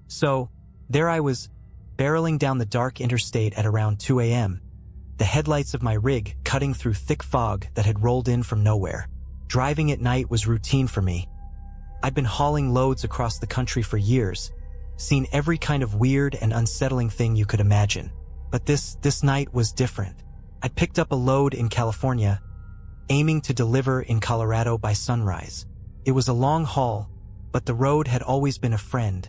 So, there I was, barreling down the dark interstate at around 2 a.m., the headlights of my rig cutting through thick fog that had rolled in from nowhere. Driving at night was routine for me. I'd been hauling loads across the country for years, seen every kind of weird and unsettling thing you could imagine. But this night was different. I'd picked up a load in California, aiming to deliver in Colorado by sunrise. It was a long haul, but the road had always been a friend,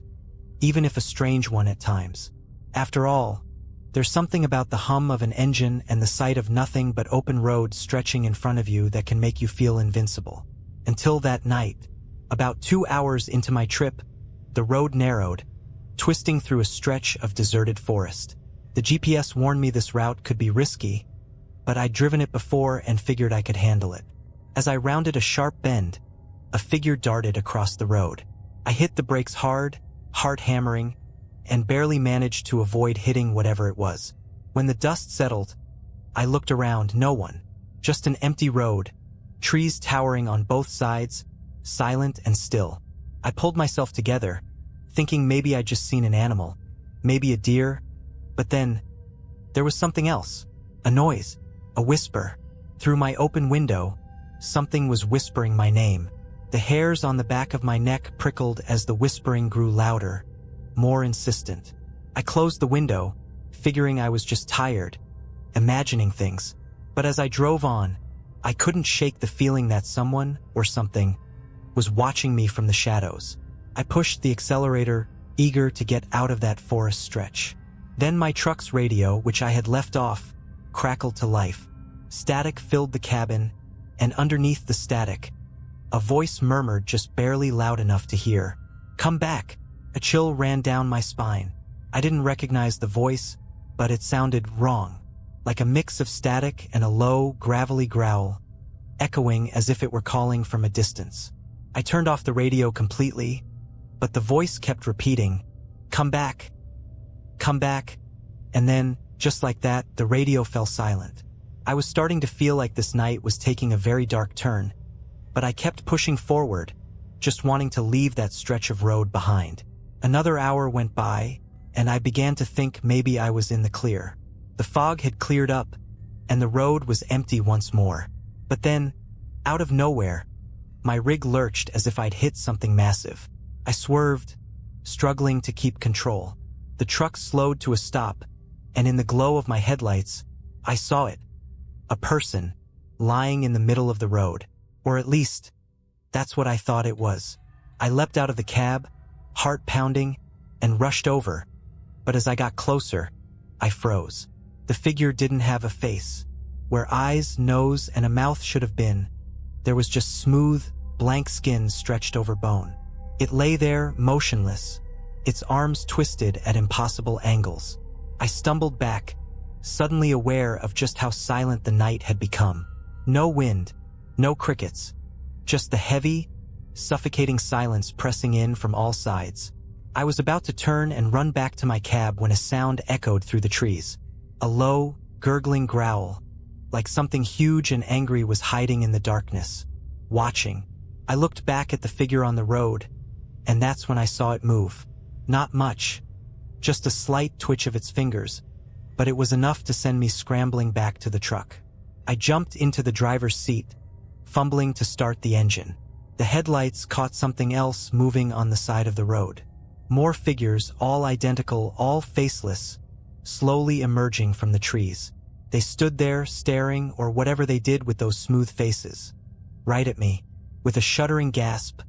even if a strange one at times. After all, there's something about the hum of an engine and the sight of nothing but open road stretching in front of you that can make you feel invincible. Until that night, about 2 hours into my trip, the road narrowed, twisting through a stretch of deserted forest. The GPS warned me this route could be risky, but I'd driven it before and figured I could handle it. As I rounded a sharp bend, a figure darted across the road. I hit the brakes hard, heart hammering, and barely managed to avoid hitting whatever it was. When the dust settled, I looked around. No one. Just an empty road, trees towering on both sides, silent and still. I pulled myself together, thinking maybe I'd just seen an animal, maybe a deer, but then there was something else. A noise, a whisper. Through my open window, something was whispering my name. The hairs on the back of my neck prickled as the whispering grew louder, more insistent. I closed the window, figuring I was just tired, imagining things. But as I drove on, I couldn't shake the feeling that someone, or something, was watching me from the shadows. I pushed the accelerator, eager to get out of that forest stretch. Then my truck's radio, which I had left off, crackled to life. Static filled the cabin, and underneath the static, a voice murmured just barely loud enough to hear. "Come back." A chill ran down my spine. I didn't recognize the voice, but it sounded wrong, like a mix of static and a low, gravelly growl, echoing as if it were calling from a distance. I turned off the radio completely, but the voice kept repeating, "Come back. Come back." And then, just like that, the radio fell silent. I was starting to feel like this night was taking a very dark turn, but I kept pushing forward, just wanting to leave that stretch of road behind. Another hour went by, and I began to think maybe I was in the clear. The fog had cleared up, and the road was empty once more. But then, out of nowhere, my rig lurched as if I'd hit something massive. I swerved, struggling to keep control. The truck slowed to a stop, and in the glow of my headlights, I saw it. A person, lying in the middle of the road. Or at least, that's what I thought it was. I leapt out of the cab, heart pounding, and rushed over. But as I got closer, I froze. The figure didn't have a face. Where eyes, nose, and a mouth should have been, there was just smooth, blank skin stretched over bone. It lay there, motionless, its arms twisted at impossible angles. I stumbled back, suddenly aware of just how silent the night had become. No wind, no crickets, just the heavy, suffocating silence pressing in from all sides. I was about to turn and run back to my cab when a sound echoed through the trees. A low, gurgling growl, like something huge and angry was hiding in the darkness, watching. I looked back at the figure on the road, and that's when I saw it move. Not much, just a slight twitch of its fingers, but it was enough to send me scrambling back to the truck. I jumped into the driver's seat, fumbling to start the engine. The headlights caught something else moving on the side of the road. More figures, all identical, all faceless, slowly emerging from the trees. They stood there, staring, or whatever they did with those smooth faces, right at me. With a shuddering gasp,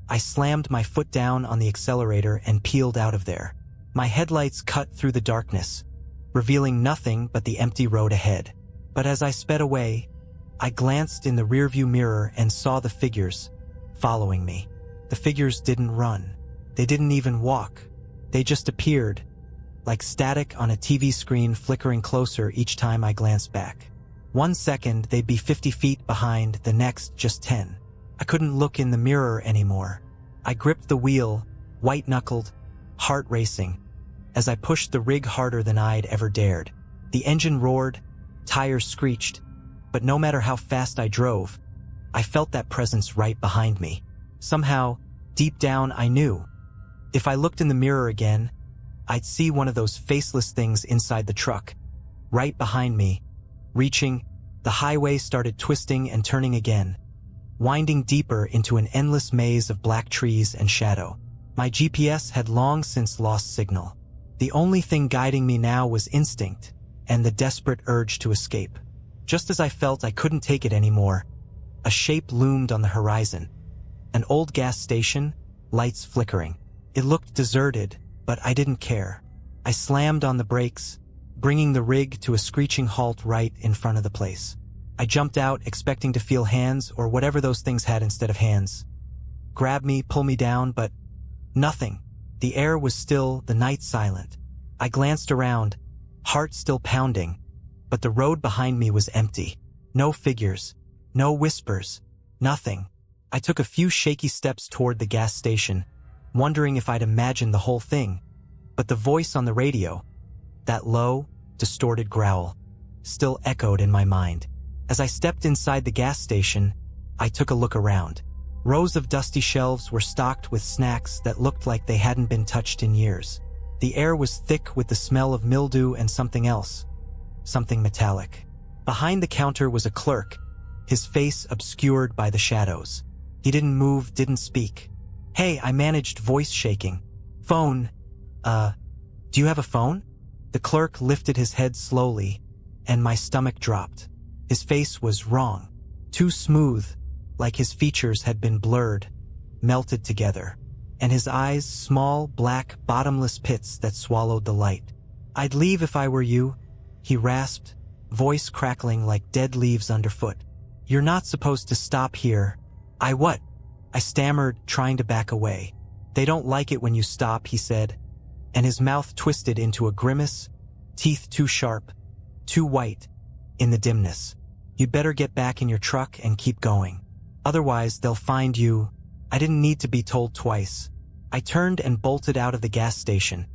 I slammed my foot down on the accelerator and peeled out of there. My headlights cut through the darkness, revealing nothing but the empty road ahead. But as I sped away, I glanced in the rearview mirror and saw the figures following me. The figures didn't run. They didn't even walk. They just appeared, like static on a TV screen flickering closer each time I glanced back. 1 second they'd be 50 feet behind, the next just 10. I couldn't look in the mirror anymore. I gripped the wheel, white-knuckled, heart racing, as I pushed the rig harder than I'd ever dared. The engine roared, tires screeched, but no matter how fast I drove, I felt that presence right behind me. Somehow, deep down, I knew If I looked in the mirror again, I'd see one of those faceless things inside the truck, right behind me. Reaching, the highway started twisting and turning again, winding deeper into an endless maze of black trees and shadow. My GPS had long since lost signal. The only thing guiding me now was instinct and the desperate urge to escape. Just as I felt I couldn't take it anymore, a shape loomed on the horizon. An old gas station, lights flickering. It looked deserted, but I didn't care. I slammed on the brakes, bringing the rig to a screeching halt right in front of the place. I jumped out, expecting to feel hands or whatever those things had instead of hands. Grab me, pull me down, but nothing. The air was still, the night silent. I glanced around, heart still pounding, but the road behind me was empty. No figures, no whispers, nothing. I took a few shaky steps toward the gas station, wondering if I'd imagined the whole thing. But the voice on the radio, that low, distorted growl, still echoed in my mind. As I stepped inside the gas station, I took a look around. Rows of dusty shelves were stocked with snacks that looked like they hadn't been touched in years. The air was thick with the smell of mildew and something else. Something metallic. Behind the counter was a clerk, his face obscured by the shadows. He didn't move, didn't speak. "Hey," I managed, voice shaking. "Phone. Do you have a phone?" The clerk lifted his head slowly, and my stomach dropped. His face was wrong. Too smooth, like his features had been blurred, melted together. And his eyes, small, black, bottomless pits that swallowed the light. "I'd leave if I were you," he rasped, voice crackling like dead leaves underfoot. "You're not supposed to stop here." What?" I stammered, trying to back away. "They don't like it when you stop," he said, and his mouth twisted into a grimace, teeth too sharp, too white, in the dimness. "You'd better get back in your truck and keep going. Otherwise, they'll find you." I didn't need to be told twice. I turned and bolted out of the gas station,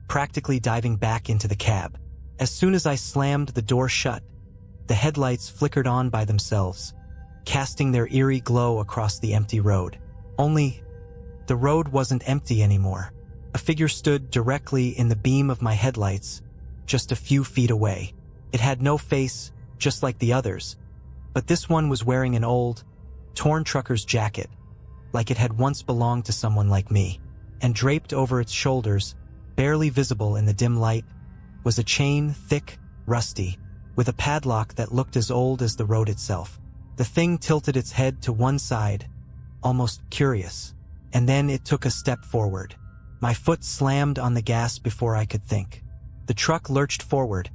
practically diving back into the cab. As soon as I slammed the door shut, the headlights flickered on by themselves, casting their eerie glow across the empty road. Only, the road wasn't empty anymore. A figure stood directly in the beam of my headlights, just a few feet away. It had no face, just like the others, but this one was wearing an old, torn trucker's jacket, like it had once belonged to someone like me. And draped over its shoulders, barely visible in the dim light, was a chain, thick, rusty, with a padlock that looked as old as the road itself. The thing tilted its head to one side, almost curious, and then it took a step forward. My foot slammed on the gas before I could think. The truck lurched forward,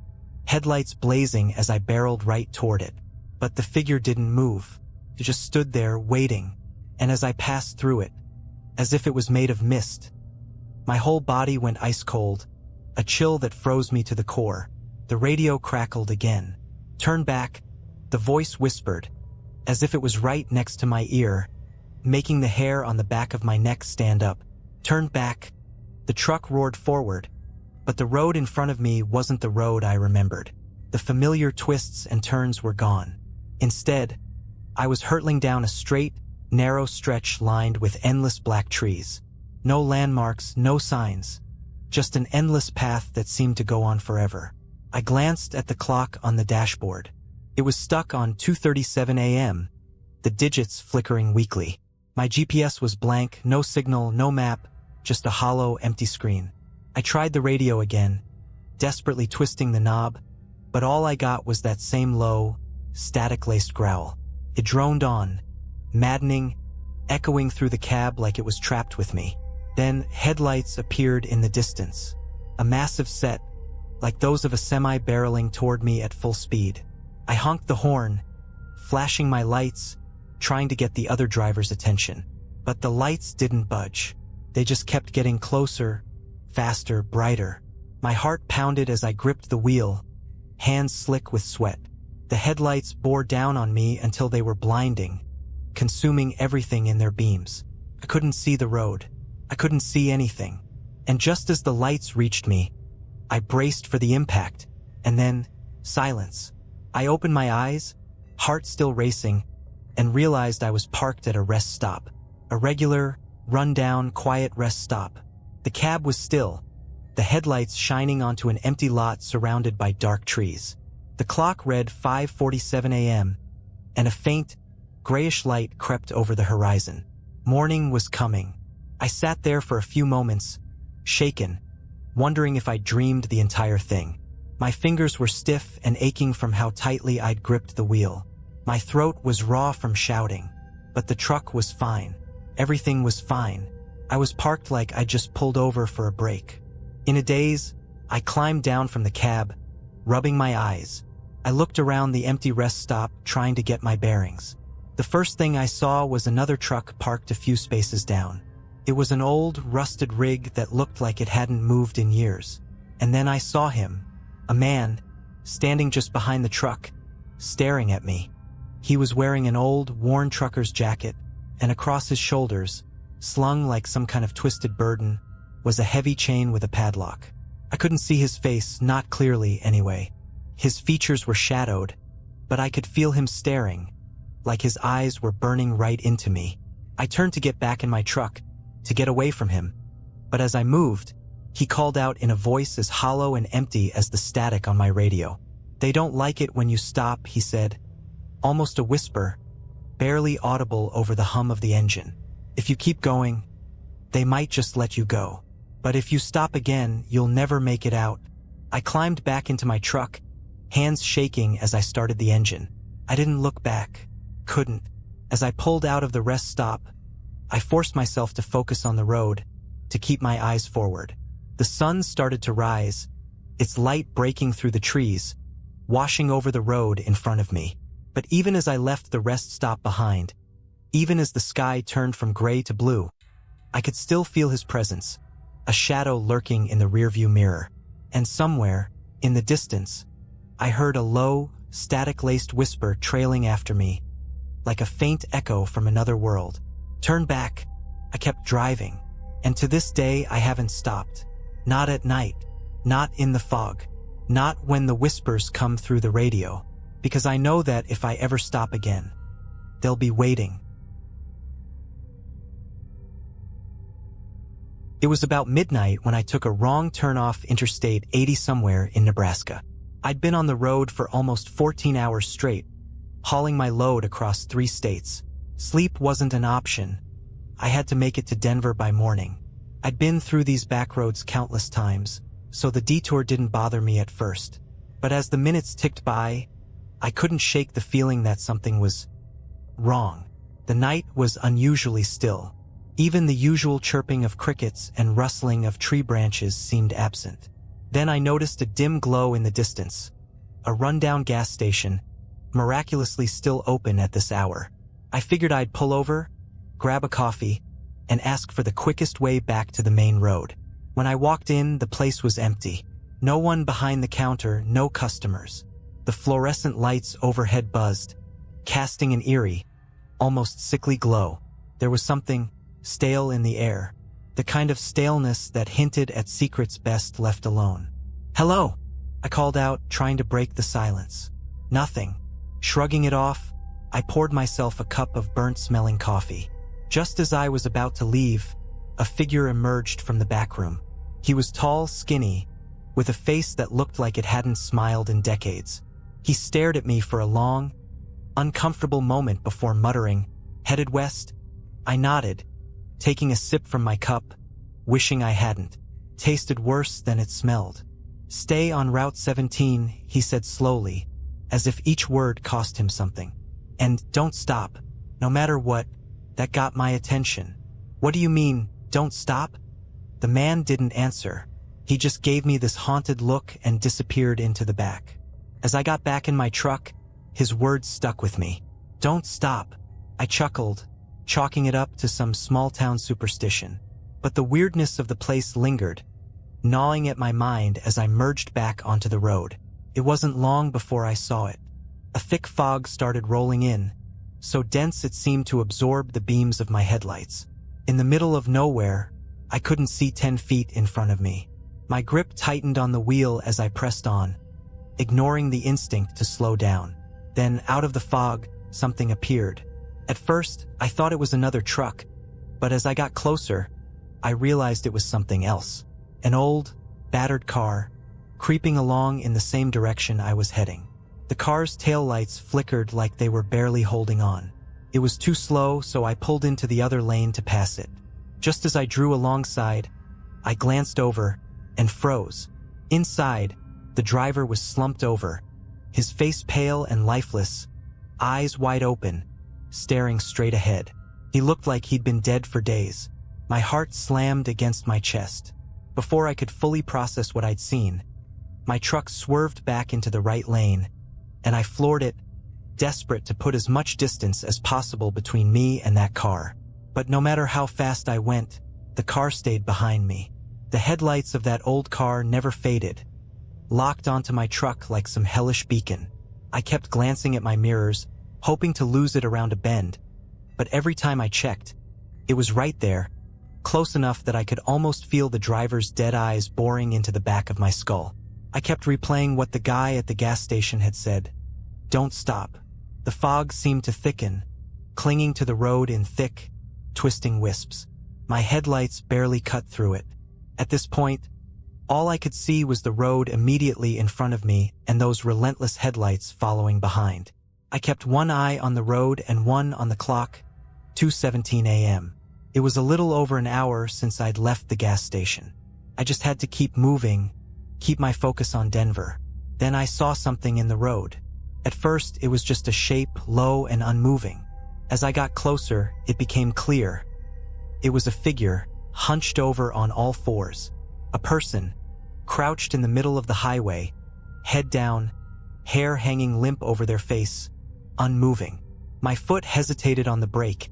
headlights blazing as I barreled right toward it. But the figure didn't move. It just stood there, waiting, and as I passed through it, as if it was made of mist, my whole body went ice cold, a chill that froze me to the core. The radio crackled again. "Turn back," the voice whispered, as if it was right next to my ear, making the hair on the back of my neck stand up. "Turn back." The truck roared forward, but the road in front of me wasn't the road I remembered. The familiar twists and turns were gone. Instead, I was hurtling down a straight, narrow stretch lined with endless black trees. No landmarks, no signs, just an endless path that seemed to go on forever. I glanced at the clock on the dashboard. It was stuck on 2:37 a.m., the digits flickering weakly. My GPS was blank, no signal, no map, just a hollow, empty screen. I tried the radio again, desperately twisting the knob, but all I got was that same low, static-laced growl. It droned on, maddening, echoing through the cab like it was trapped with me. Then headlights appeared in the distance, a massive set, like those of a semi barreling toward me at full speed. I honked the horn, flashing my lights, trying to get the other driver's attention. But the lights didn't budge. They just kept getting closer, faster, brighter. My heart pounded as I gripped the wheel, hands slick with sweat. The headlights bore down on me until they were blinding, consuming everything in their beams. I couldn't see the road. I couldn't see anything. And just as the lights reached me, I braced for the impact, and then silence. I opened my eyes, heart still racing, and realized I was parked at a rest stop. A regular, run-down, quiet rest stop. The cab was still, the headlights shining onto an empty lot surrounded by dark trees. The clock read 5:47 a.m., and a faint, grayish light crept over the horizon. Morning was coming. I sat there for a few moments, shaken, wondering if I'd dreamed the entire thing. My fingers were stiff and aching from how tightly I'd gripped the wheel. My throat was raw from shouting, but the truck was fine. Everything was fine. I was parked like I'd just pulled over for a break. In a daze, I climbed down from the cab, rubbing my eyes. I looked around the empty rest stop, trying to get my bearings. The first thing I saw was another truck parked a few spaces down. It was an old, rusted rig that looked like it hadn't moved in years. And then I saw him, a man, standing just behind the truck, staring at me. He was wearing an old, worn trucker's jacket, and across his shoulders, slung like some kind of twisted burden, was a heavy chain with a padlock. I couldn't see his face, not clearly anyway. His features were shadowed, but I could feel him staring, like his eyes were burning right into me. I turned to get back in my truck, to get away from him, but as I moved, he called out in a voice as hollow and empty as the static on my radio. "They don't like it when you stop," he said, almost a whisper, barely audible over the hum of the engine. "If you keep going, they might just let you go. But if you stop again, you'll never make it out." I climbed back into my truck, hands shaking as I started the engine. I didn't look back. Couldn't. As I pulled out of the rest stop, I forced myself to focus on the road, to keep my eyes forward. The sun started to rise, its light breaking through the trees, washing over the road in front of me. But even as I left the rest stop behind, even as the sky turned from gray to blue, I could still feel his presence, a shadow lurking in the rearview mirror. And somewhere, in the distance, I heard a low, static-laced whisper trailing after me, like a faint echo from another world. "Turn back." I kept driving, and to this day I haven't stopped. Not at night, not in the fog, not when the whispers come through the radio, because I know that if I ever stop again, they'll be waiting. It was about midnight when I took a wrong turn off Interstate 80 somewhere in Nebraska. I'd been on the road for almost 14 hours straight, hauling my load across 3 states. Sleep wasn't an option. I had to make it to Denver by morning. I'd been through these back roads countless times, so the detour didn't bother me at first. But as the minutes ticked by, I couldn't shake the feeling that something was wrong. The night was unusually still. Even the usual chirping of crickets and rustling of tree branches seemed absent. Then I noticed a dim glow in the distance, a rundown gas station, miraculously still open at this hour. I figured I'd pull over, grab a coffee, and ask for the quickest way back to the main road. When I walked in, the place was empty. No one behind the counter, no customers. The fluorescent lights overhead buzzed, casting an eerie, almost sickly glow. There was something stale in the air, the kind of staleness that hinted at secrets best left alone. "Hello," I called out, trying to break the silence. Nothing. Shrugging it off, I poured myself a cup of burnt-smelling coffee. Just as I was about to leave, a figure emerged from the back room. He was tall, skinny, with a face that looked like it hadn't smiled in decades. He stared at me for a long, uncomfortable moment before muttering, "Headed west?" I nodded, taking a sip from my cup, wishing I hadn't. Tasted worse than it smelled. "Stay on Route 17, he said slowly, as if each word cost him something. "And don't stop, no matter what." That got my attention. "What do you mean, don't stop?" The man didn't answer. He just gave me this haunted look and disappeared into the back. As I got back in my truck, his words stuck with me. "Don't stop." I chuckled, chalking it up to some small-town superstition. But the weirdness of the place lingered, gnawing at my mind as I merged back onto the road. It wasn't long before I saw it. A thick fog started rolling in, so dense it seemed to absorb the beams of my headlights. In the middle of nowhere, I couldn't see 10 feet in front of me. My grip tightened on the wheel as I pressed on, ignoring the instinct to slow down. Then, out of the fog, something appeared. At first, I thought it was another truck, but as I got closer, I realized it was something else. An old, battered car, creeping along in the same direction I was heading. The car's taillights flickered like they were barely holding on. It was too slow, so I pulled into the other lane to pass it. Just as I drew alongside, I glanced over and froze. Inside, the driver was slumped over, his face pale and lifeless, eyes wide open, staring straight ahead. He looked like he'd been dead for days. My heart slammed against my chest. Before I could fully process what I'd seen, my truck swerved back into the right lane, and I floored it, desperate to put as much distance as possible between me and that car. But no matter how fast I went, the car stayed behind me. The headlights of that old car never faded, locked onto my truck like some hellish beacon. I kept glancing at my mirrors, hoping to lose it around a bend, but every time I checked, it was right there, close enough that I could almost feel the driver's dead eyes boring into the back of my skull. I kept replaying what the guy at the gas station had said. Don't stop. The fog seemed to thicken, clinging to the road in thick, twisting wisps. My headlights barely cut through it. At this point, all I could see was the road immediately in front of me and those relentless headlights following behind. I kept one eye on the road and one on the clock, 2:17 a.m. It was a little over an hour since I'd left the gas station. I just had to keep moving, keep my focus on Denver. Then I saw something in the road. At first, it was just a shape, low and unmoving. As I got closer, it became clear. It was a figure, hunched over on all fours. A person, crouched in the middle of the highway, head down, hair hanging limp over their face, unmoving. My foot hesitated on the brake,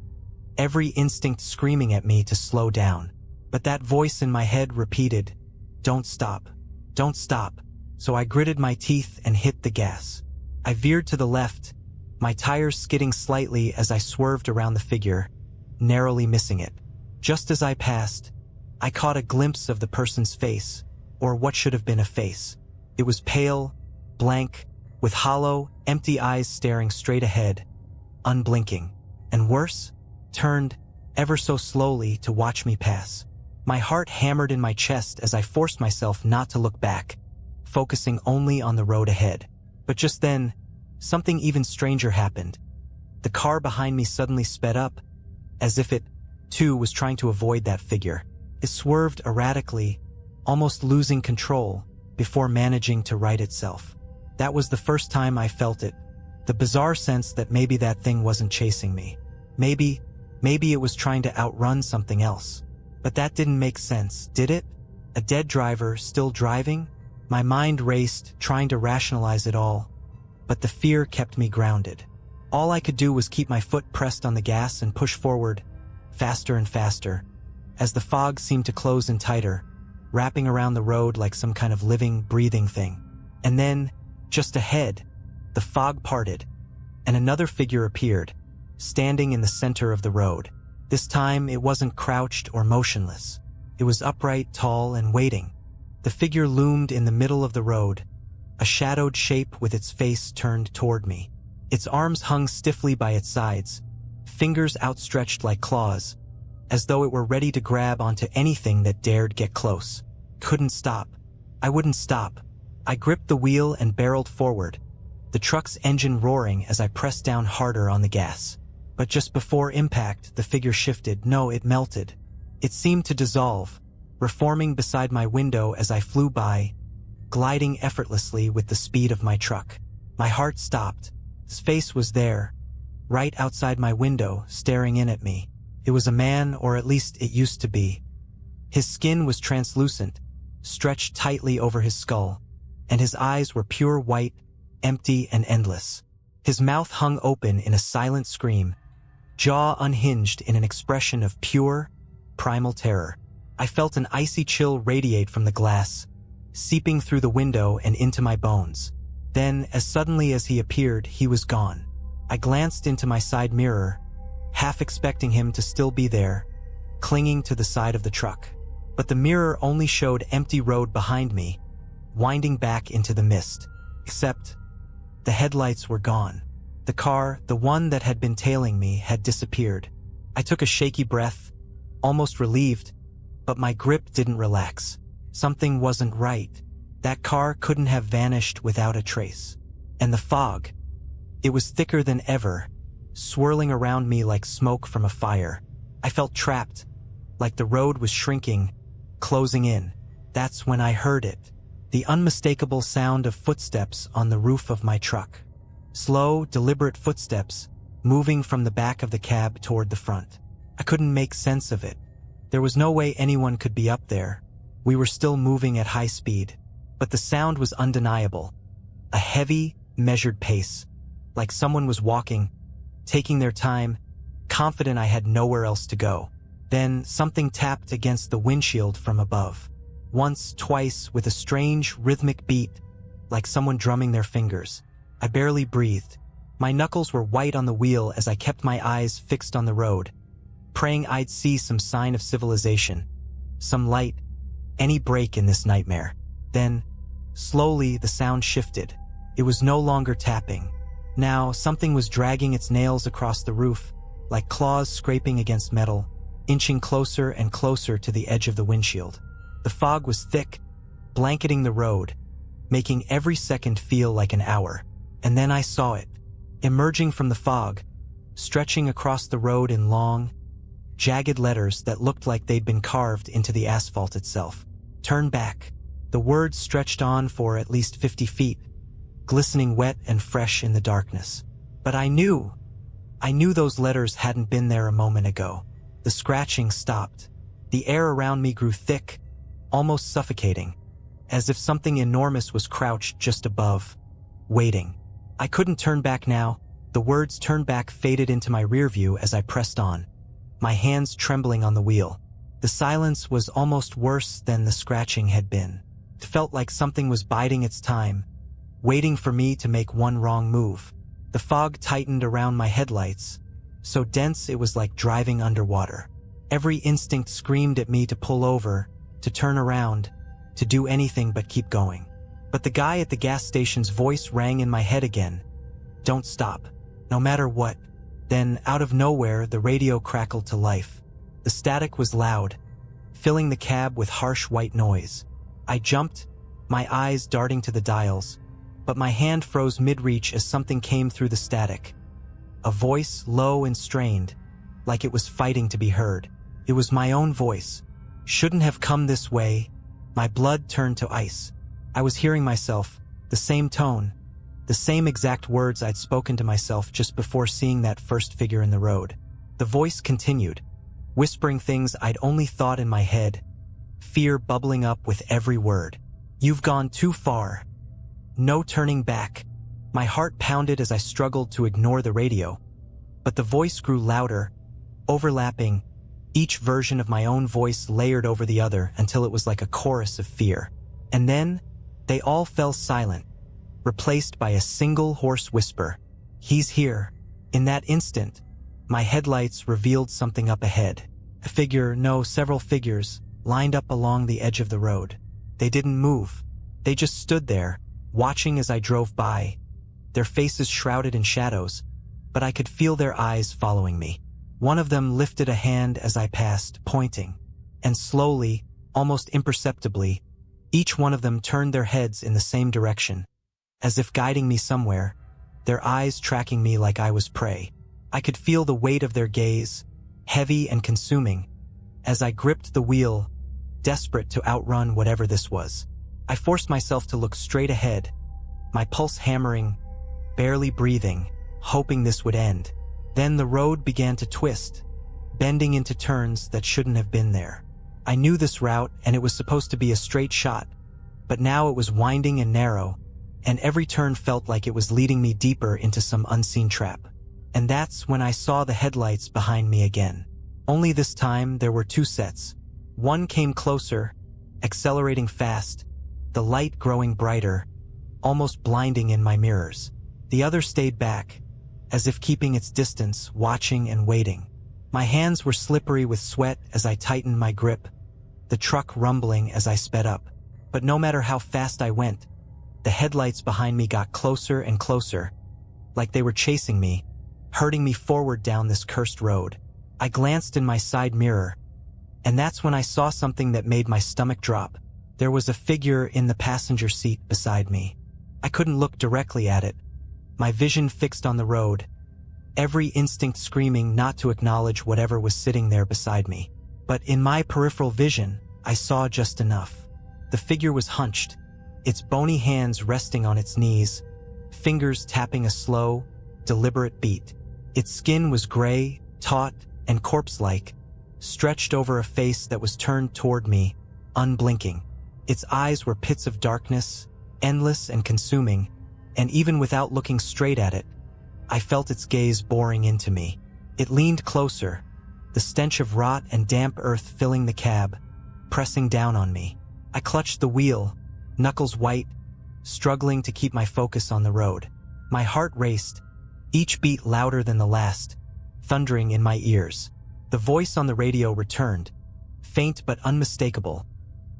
every instinct screaming at me to slow down. But that voice in my head repeated, "Don't stop. Don't stop." So I gritted my teeth and hit the gas. I veered to the left, my tires skidding slightly as I swerved around the figure, narrowly missing it. Just as I passed, I caught a glimpse of the person's face, or what should have been a face. It was pale, blank, with hollow, empty eyes staring straight ahead, unblinking, and worse, turned, ever so slowly, to watch me pass. My heart hammered in my chest as I forced myself not to look back, focusing only on the road ahead. But just then, something even stranger happened. The car behind me suddenly sped up, as if it, too, was trying to avoid that figure. It swerved erratically, almost losing control, before managing to right itself. That was the first time I felt it, the bizarre sense that maybe that thing wasn't chasing me. Maybe it was trying to outrun something else. But that didn't make sense, did it? A dead driver still driving? My mind raced, trying to rationalize it all, but the fear kept me grounded. All I could do was keep my foot pressed on the gas and push forward, faster and faster, as the fog seemed to close in tighter, wrapping around the road like some kind of living, breathing thing. And then, just ahead, the fog parted, and another figure appeared, standing in the center of the road. This time, it wasn't crouched or motionless. It was upright, tall, and waiting. The figure loomed in the middle of the road, a shadowed shape with its face turned toward me. Its arms hung stiffly by its sides, fingers outstretched like claws, as though it were ready to grab onto anything that dared get close. Couldn't stop. I wouldn't stop. I gripped the wheel and barreled forward, the truck's engine roaring as I pressed down harder on the gas. But just before impact, the figure shifted. No, it melted. It seemed to dissolve, reforming beside my window as I flew by, gliding effortlessly with the speed of my truck. My heart stopped. His face was there, right outside my window, staring in at me. It was a man, or at least it used to be. His skin was translucent, stretched tightly over his skull, and his eyes were pure white, empty and endless. His mouth hung open in a silent scream, jaw unhinged in an expression of pure, primal terror. I felt an icy chill radiate from the glass, seeping through the window and into my bones. Then, as suddenly as he appeared, he was gone. I glanced into my side mirror, half expecting him to still be there, clinging to the side of the truck. But the mirror only showed empty road behind me, winding back into the mist. Except, the headlights were gone. The car, the one that had been tailing me, had disappeared. I took a shaky breath, almost relieved, But my grip didn't relax. Something wasn't right. That car couldn't have vanished without a trace. And the fog, it was thicker than ever, swirling around me like smoke from a fire. I felt trapped, like the road was shrinking, closing in. That's when I heard it. The unmistakable sound of footsteps on the roof of my truck. Slow, deliberate footsteps, moving from the back of the cab toward the front. I couldn't make sense of it. There was no way anyone could be up there. We were still moving at high speed. But the sound was undeniable. A heavy, measured pace. Like someone was walking, taking their time, confident I had nowhere else to go. Then something tapped against the windshield from above. Once, twice, with a strange, rhythmic beat, like someone drumming their fingers. I barely breathed. My knuckles were white on the wheel as I kept my eyes fixed on the road, praying I'd see some sign of civilization, some light, any break in this nightmare. Then, slowly, the sound shifted. It was no longer tapping. Now, something was dragging its nails across the roof, like claws scraping against metal, inching closer and closer to the edge of the windshield. The fog was thick, blanketing the road, making every second feel like an hour. And then I saw it, emerging from the fog, stretching across the road in long, jagged letters that looked like they'd been carved into the asphalt itself. Turn back. The words stretched on for at least 50 feet, glistening wet and fresh in the darkness. But I knew those letters hadn't been there a moment ago. The scratching stopped. The air around me grew thick, almost suffocating, as if something enormous was crouched just above, waiting. I couldn't turn back now. The words "turn back" faded into my rear view as I pressed on, my hands trembling on the wheel. The silence was almost worse than the scratching had been. It felt like something was biding its time, waiting for me to make one wrong move. The fog tightened around my headlights, so dense it was like driving underwater. Every instinct screamed at me to pull over, to turn around, to do anything but keep going. But the guy at the gas station's voice rang in my head again. Don't stop, no matter what. Then, out of nowhere, the radio crackled to life. The static was loud, filling the cab with harsh white noise. I jumped, my eyes darting to the dials, but my hand froze mid-reach as something came through the static. A voice, low and strained, like it was fighting to be heard. It was my own voice. Shouldn't have come this way. My blood turned to ice. I was hearing myself, the same tone, the same exact words I'd spoken to myself just before seeing that first figure in the road. The voice continued, whispering things I'd only thought in my head, fear bubbling up with every word. You've gone too far. No turning back. My heart pounded as I struggled to ignore the radio, but the voice grew louder, overlapping, each version of my own voice layered over the other until it was like a chorus of fear. And then, they all fell silent, replaced by a single hoarse whisper. He's here. In that instant, my headlights revealed something up ahead. A figure, no, several figures, lined up along the edge of the road. They didn't move. They just stood there, watching as I drove by, their faces shrouded in shadows, but I could feel their eyes following me. One of them lifted a hand as I passed, pointing, and slowly, almost imperceptibly, each one of them turned their heads in the same direction, as if guiding me somewhere, their eyes tracking me like I was prey. I could feel the weight of their gaze, heavy and consuming, as I gripped the wheel, desperate to outrun whatever this was. I forced myself to look straight ahead, my pulse hammering, barely breathing, hoping this would end. Then the road began to twist, bending into turns that shouldn't have been there. I knew this route and it was supposed to be a straight shot, but now it was winding and narrow, and every turn felt like it was leading me deeper into some unseen trap. And that's when I saw the headlights behind me again. Only this time there were two sets. One came closer, accelerating fast, the light growing brighter, almost blinding in my mirrors. The other stayed back, as if keeping its distance, watching and waiting. My hands were slippery with sweat as I tightened my grip, the truck rumbling as I sped up. But no matter how fast I went, the headlights behind me got closer and closer, like they were chasing me, herding me forward down this cursed road. I glanced in my side mirror, And that's when I saw something that made my stomach drop. There was a figure in the passenger seat beside me. I couldn't look directly at it, my vision fixed on the road, every instinct screaming not to acknowledge whatever was sitting there beside me. But in my peripheral vision, I saw just enough. The figure was hunched, its bony hands resting on its knees, fingers tapping a slow, deliberate beat. Its skin was gray, taut, and corpse-like, stretched over a face that was turned toward me, unblinking. Its eyes were pits of darkness, endless and consuming, and even without looking straight at it, I felt its gaze boring into me. It leaned closer, the stench of rot and damp earth filling the cab, pressing down on me. I clutched the wheel, knuckles white, struggling to keep my focus on the road. My heart raced, each beat louder than the last, thundering in my ears. The voice on the radio returned, faint but unmistakable,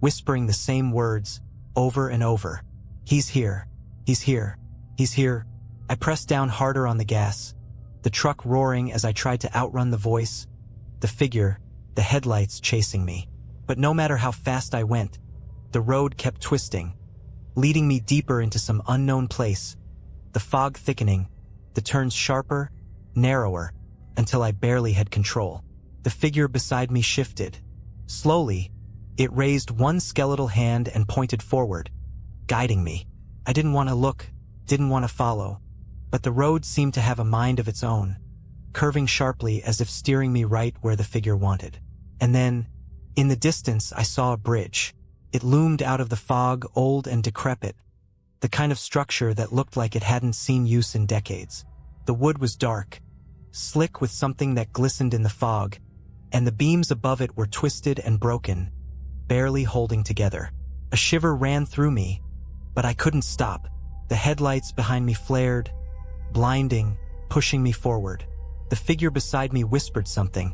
whispering the same words over and over. "He's here. He's here. He's here." I pressed down harder on the gas, the truck roaring as I tried to outrun the voice, the figure, the headlights chasing me. But no matter how fast I went, the road kept twisting, leading me deeper into some unknown place, the fog thickening, the turns sharper, narrower, until I barely had control. The figure beside me shifted. Slowly, it raised one skeletal hand and pointed forward, guiding me. I didn't want to look, didn't want to follow, but the road seemed to have a mind of its own, curving sharply as if steering me right where the figure wanted. And then, in the distance, I saw a bridge. It loomed out of the fog, old and decrepit, the kind of structure that looked like it hadn't seen use in decades. The wood was dark, slick with something that glistened in the fog, and the beams above it were twisted and broken, barely holding together. A shiver ran through me, but I couldn't stop. The headlights behind me flared, blinding, pushing me forward. The figure beside me whispered something,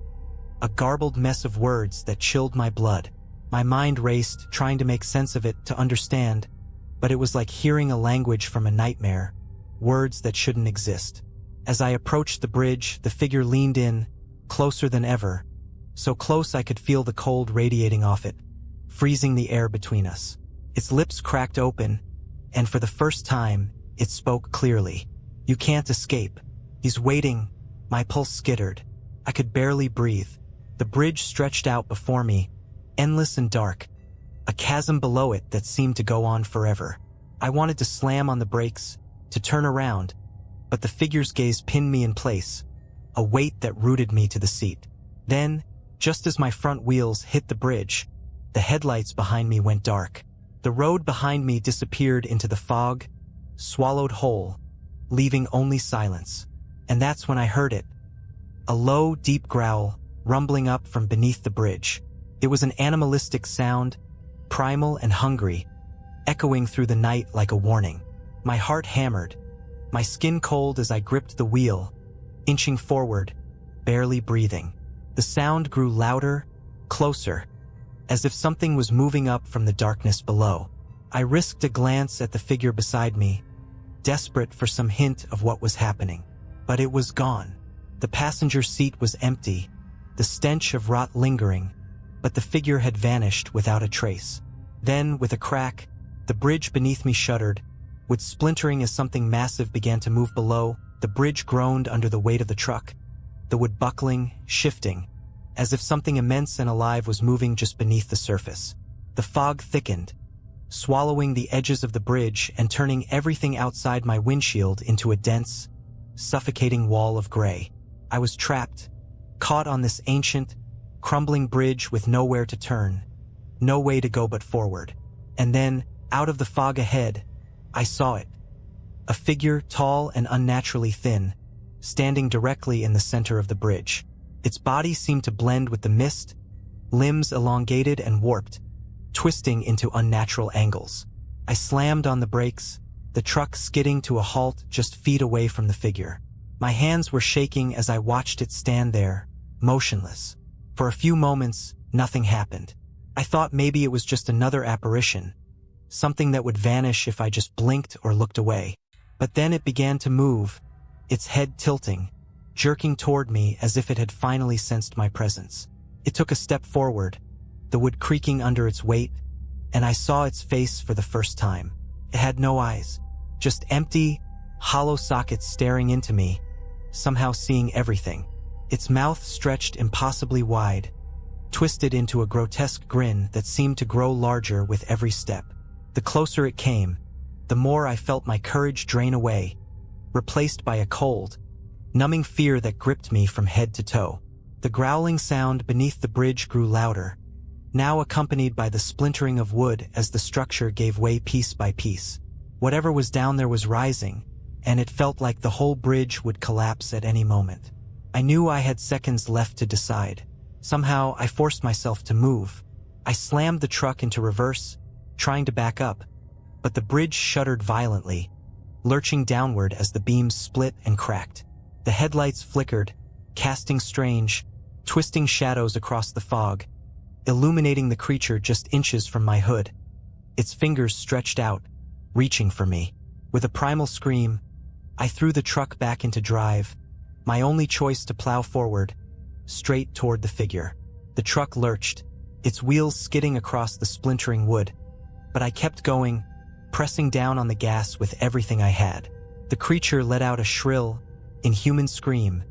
a garbled mess of words that chilled my blood. My mind raced, trying to make sense of it, to understand, but it was like hearing a language from a nightmare, words that shouldn't exist. As I approached the bridge, the figure leaned in, closer than ever, so close I could feel the cold radiating off it, freezing the air between us. Its lips cracked open, and for the first time, it spoke clearly. "You can't escape. He's waiting." My pulse skittered. I could barely breathe. The bridge stretched out before me, endless and dark, a chasm below it that seemed to go on forever. I wanted to slam on the brakes, to turn around, but the figure's gaze pinned me in place, a weight that rooted me to the seat. Then, just as my front wheels hit the bridge, the headlights behind me went dark. The road behind me disappeared into the fog, swallowed whole, leaving only silence. And that's when I heard it. A low, deep growl, rumbling up from beneath the bridge. It was an animalistic sound, primal and hungry, echoing through the night like a warning. My heart hammered, my skin cold as I gripped the wheel, inching forward, barely breathing. The sound grew louder, closer, as if something was moving up from the darkness below. I risked a glance at the figure beside me, desperate for some hint of what was happening. But it was gone. The passenger seat was empty, the stench of rot lingering, but the figure had vanished without a trace. Then, with a crack, the bridge beneath me shuddered, with splintering as something massive began to move below. The bridge groaned under the weight of the truck, the wood buckling, shifting, as if something immense and alive was moving just beneath the surface. The fog thickened, swallowing the edges of the bridge and turning everything outside my windshield into a dense, suffocating wall of gray. I was trapped, caught on this ancient, crumbling bridge with nowhere to turn, no way to go but forward. And then, out of the fog ahead, I saw it. A figure tall and unnaturally thin, standing directly in the center of the bridge. Its body seemed to blend with the mist, limbs elongated and warped, twisting into unnatural angles. I slammed on the brakes, the truck skidding to a halt just feet away from the figure. My hands were shaking as I watched it stand there, motionless. For a few moments, nothing happened. I thought maybe it was just another apparition, something that would vanish if I just blinked or looked away. But then it began to move, its head tilting, jerking toward me as if it had finally sensed my presence. It took a step forward, the wood creaking under its weight, and I saw its face for the first time. It had no eyes, just empty, hollow sockets staring into me, somehow seeing everything. Its mouth stretched impossibly wide, twisted into a grotesque grin that seemed to grow larger with every step. The closer it came, the more I felt my courage drain away, replaced by a cold, numbing fear that gripped me from head to toe. The growling sound beneath the bridge grew louder, now accompanied by the splintering of wood as the structure gave way piece by piece. Whatever was down there was rising, and it felt like the whole bridge would collapse at any moment. I knew I had seconds left to decide. Somehow, I forced myself to move. I slammed the truck into reverse, trying to back up, but the bridge shuddered violently, lurching downward as the beams split and cracked. The headlights flickered, casting strange, twisting shadows across the fog, illuminating the creature just inches from my hood. Its fingers stretched out, reaching for me. With a primal scream, I threw the truck back into drive, my only choice to plow forward, straight toward the figure. The truck lurched, its wheels skidding across the splintering wood, but I kept going, pressing down on the gas with everything I had. The creature let out a shrill, inhuman scream,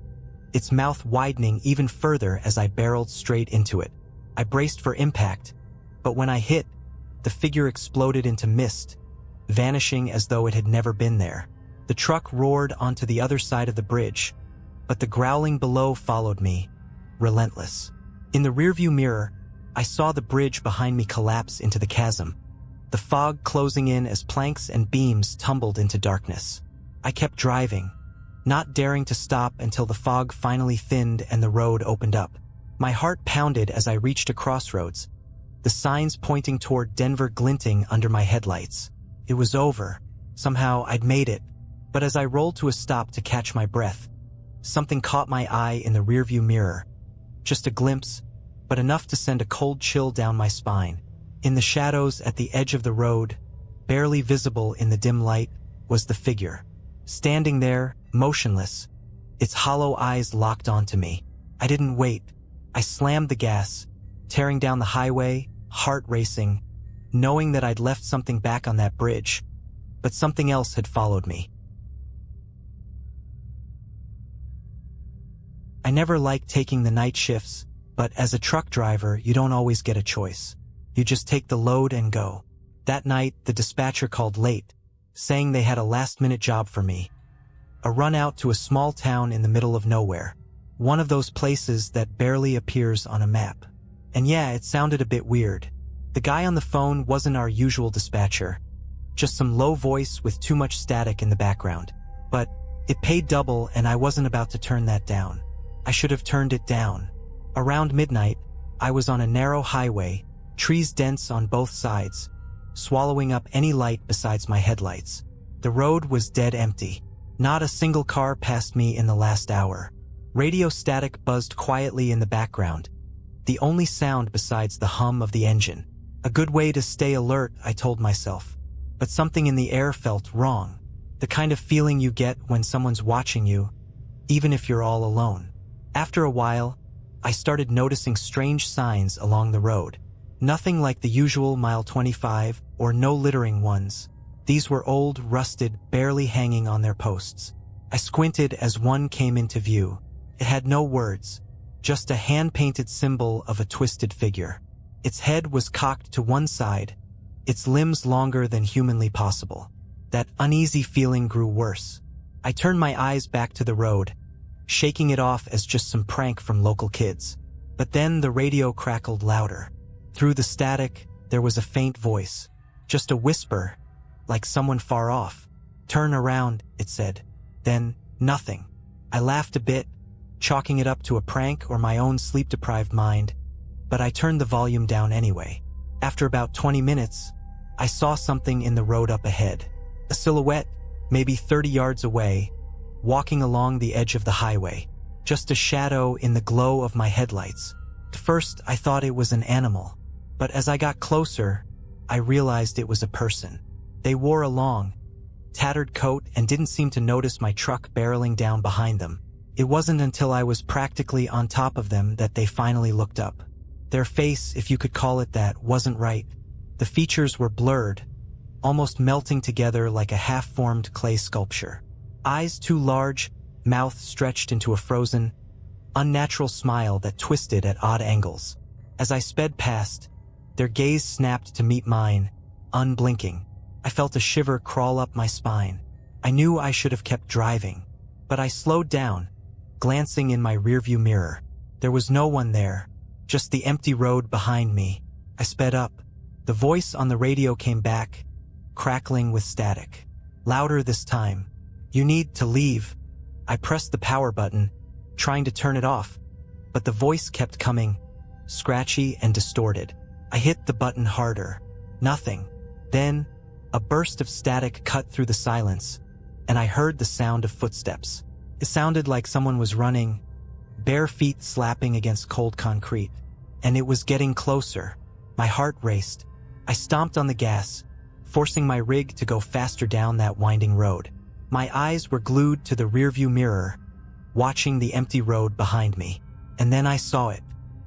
its mouth widening even further as I barreled straight into it. I braced for impact, but when I hit, the figure exploded into mist, vanishing as though it had never been there. The truck roared onto the other side of the bridge, but the growling below followed me, relentless. In the rearview mirror, I saw the bridge behind me collapse into the chasm, the fog closing in as planks and beams tumbled into darkness. I kept driving, not daring to stop until the fog finally thinned and the road opened up. My heart pounded as I reached a crossroads, the signs pointing toward Denver glinting under my headlights. It was over. Somehow I'd made it. But as I rolled to a stop to catch my breath, something caught my eye in the rearview mirror. Just a glimpse, but enough to send a cold chill down my spine. In the shadows at the edge of the road, barely visible in the dim light, was the figure. Standing there, motionless, its hollow eyes locked onto me. I didn't wait. I slammed the gas, tearing down the highway, heart racing, knowing that I'd left something back on that bridge, but something else had followed me. I never liked taking the night shifts, but as a truck driver, you don't always get a choice. You just take the load and go. That night, the dispatcher called late, saying they had a last-minute job for me. A run out to a small town in the middle of nowhere. One of those places that barely appears on a map. And yeah, it sounded a bit weird. The guy on the phone wasn't our usual dispatcher, just some low voice with too much static in the background. But it paid double and I wasn't about to turn that down. I should have turned it down. Around midnight, I was on a narrow highway, trees dense on both sides, swallowing up any light besides my headlights. The road was dead empty. Not a single car passed me in the last hour. Radio static buzzed quietly in the background, the only sound besides the hum of the engine. A good way to stay alert, I told myself. But something in the air felt wrong. The kind of feeling you get when someone's watching you, even if you're all alone. After a while, I started noticing strange signs along the road. Nothing like the usual mile 25 or no littering ones. These were old, rusted, barely hanging on their posts. I squinted as one came into view. It had no words, just a hand-painted symbol of a twisted figure. Its head was cocked to one side, its limbs longer than humanly possible. That uneasy feeling grew worse. I turned my eyes back to the road, shaking it off as just some prank from local kids. But then the radio crackled louder. Through the static, there was a faint voice, just a whisper, like someone far off. "Turn around," it said. Then, nothing. I laughed a bit, chalking it up to a prank or my own sleep-deprived mind, but I turned the volume down anyway. After about 20 minutes, I saw something in the road up ahead. A silhouette, maybe 30 yards away, walking along the edge of the highway. Just a shadow in the glow of my headlights. At first, I thought it was an animal, but as I got closer, I realized it was a person. They wore a long, tattered coat and didn't seem to notice my truck barreling down behind them. It wasn't until I was practically on top of them that they finally looked up. Their face, if you could call it that, wasn't right. The features were blurred, almost melting together like a half-formed clay sculpture. Eyes too large, mouth stretched into a frozen, unnatural smile that twisted at odd angles. As I sped past, their gaze snapped to meet mine, unblinking. I felt a shiver crawl up my spine. I knew I should have kept driving, but I slowed down, glancing in my rearview mirror. There was no one there, just the empty road behind me. I sped up. The voice on the radio came back, crackling with static. Louder this time. "You need to leave." I pressed the power button, trying to turn it off, but the voice kept coming, scratchy and distorted. I hit the button harder. Nothing. Then, a burst of static cut through the silence, and I heard the sound of footsteps. It sounded like someone was running, bare feet slapping against cold concrete, and it was getting closer. My heart raced. I stomped on the gas, forcing my rig to go faster down that winding road. My eyes were glued to the rearview mirror, watching the empty road behind me. And then I saw it.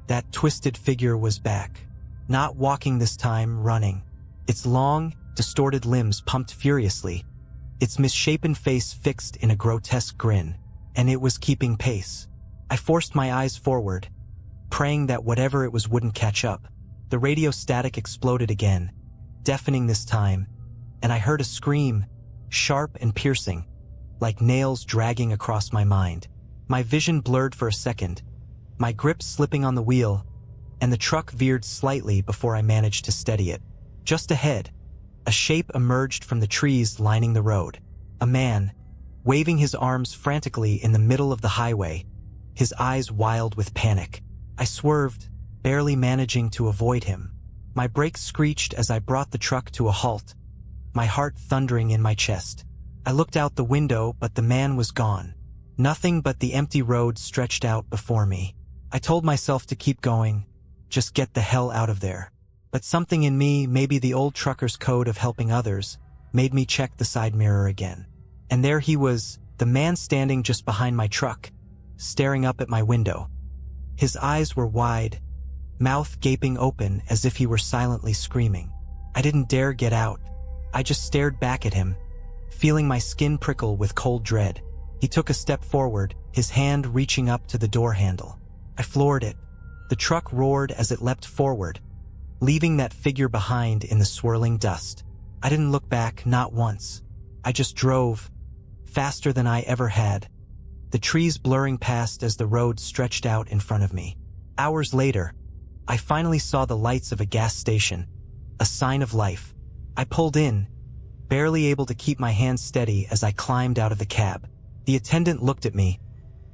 That twisted figure was back. Not walking this time, running. Its long, distorted limbs pumped furiously, its misshapen face fixed in a grotesque grin, and it was keeping pace. I forced my eyes forward, praying that whatever it was wouldn't catch up. The radio static exploded again, deafening this time, and I heard a scream, sharp and piercing, like nails dragging across my mind. My vision blurred for a second, my grip slipping on the wheel, and the truck veered slightly before I managed to steady it. Just ahead, a shape emerged from the trees lining the road. A man, waving his arms frantically in the middle of the highway, his eyes wild with panic. I swerved, barely managing to avoid him. My brakes screeched as I brought the truck to a halt, my heart thundering in my chest. I looked out the window, but the man was gone. Nothing but the empty road stretched out before me. I told myself to keep going, just get the hell out of there. But something in me, maybe the old trucker's code of helping others, made me check the side mirror again. And there he was, the man standing just behind my truck, staring up at my window. His eyes were wide, mouth gaping open as if he were silently screaming. I didn't dare get out. I just stared back at him, feeling my skin prickle with cold dread. He took a step forward, his hand reaching up to the door handle. I floored it. The truck roared as it leapt forward, leaving that figure behind in the swirling dust. I didn't look back, not once. I just drove, faster than I ever had, the trees blurring past as the road stretched out in front of me. Hours later, I finally saw the lights of a gas station, a sign of life. I pulled in, barely able to keep my hands steady as I climbed out of the cab. The attendant looked at me,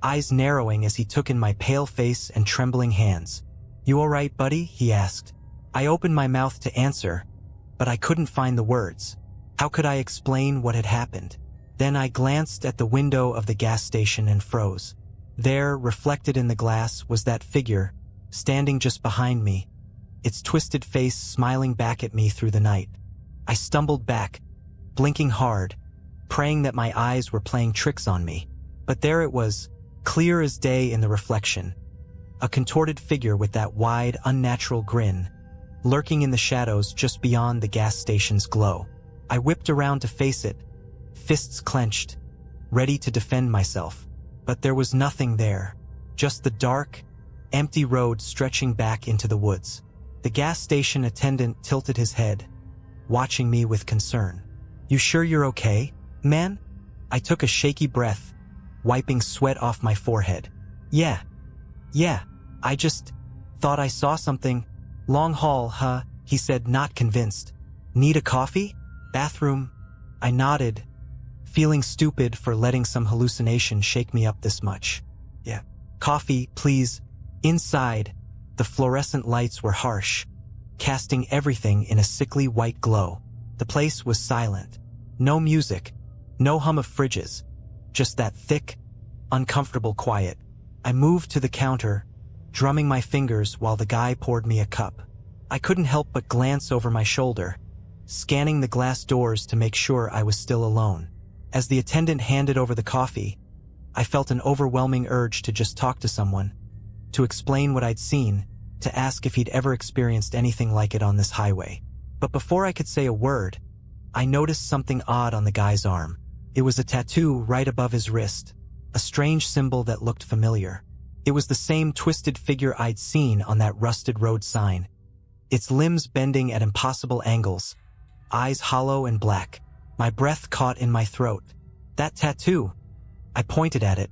eyes narrowing as he took in my pale face and trembling hands. "You all right, buddy?" he asked. I opened my mouth to answer, but I couldn't find the words. How could I explain what had happened? Then I glanced at the window of the gas station and froze. There, reflected in the glass, was that figure, standing just behind me, its twisted face smiling back at me through the night. I stumbled back, blinking hard, praying that my eyes were playing tricks on me. But there it was, clear as day in the reflection, a contorted figure with that wide, unnatural grin, lurking in the shadows just beyond the gas station's glow. I whipped around to face it, fists clenched, ready to defend myself. But there was nothing there, just the dark, empty road stretching back into the woods. The gas station attendant tilted his head, watching me with concern. "You sure you're okay, man?" I took a shaky breath, wiping sweat off my forehead. Yeah, I just thought I saw something. Long haul, huh?" he said, not convinced. "Need a coffee? Bathroom?" I nodded, feeling stupid for letting some hallucination shake me up this much. "Yeah, coffee, please." Inside, the fluorescent lights were harsh, casting everything in a sickly white glow. The place was silent. No music, no hum of fridges, just that thick, uncomfortable quiet. I moved to the counter, drumming my fingers while the guy poured me a cup. I couldn't help but glance over my shoulder, scanning the glass doors to make sure I was still alone. As the attendant handed over the coffee, I felt an overwhelming urge to just talk to someone, to explain what I'd seen, to ask if he'd ever experienced anything like it on this highway. But before I could say a word, I noticed something odd on the guy's arm. It was a tattoo right above his wrist, a strange symbol that looked familiar. It was the same twisted figure I'd seen on that rusted road sign, its limbs bending at impossible angles, eyes hollow and black. My breath caught in my throat. That tattoo. I pointed at it,